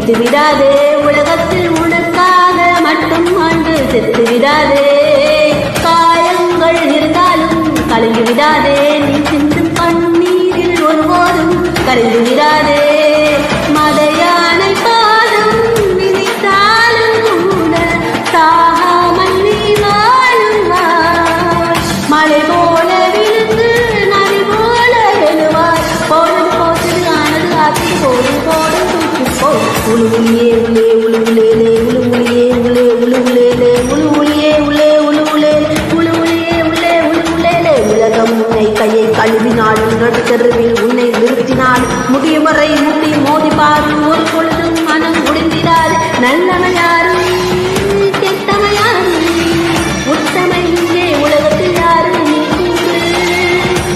செத்து விடாதே உலகத்தில் உனக்காக மட்டும் ஆண்டு செத்து விடாதே காயங்கள் இருந்தாலும் கலங்கி விடாதே நீ சிந்தும் கண்ணீரில் ஒருபோதும் கரைந்து விடாதே மத யானை பாதம் விதித்தாலும் கூட சாகாமல் நீ வாழுவாய் மழை போல விழுந்து நதி போல எழுவாய் போனது போச்சது ஆனது ஆற்றி போடு போடு தூக்கி போ உழுவுளியே உள்ளே உழுவுலேலே உழுவுளியே உள்ளே உழுவுலேலே உழுவுளியே உள்ளே உழுவுலேலே உழுவுளியே உள்ளே உழுவுலேலே உலகம் உன்னை கையை கழுவினாலும் நடுத்தருவில் உன்னை நிறுத்தினால் முடியும் வரை முட்டி மோதி பாரு ஒரு பொழுதும் மனம் முடிந்திடாது நல்லவையா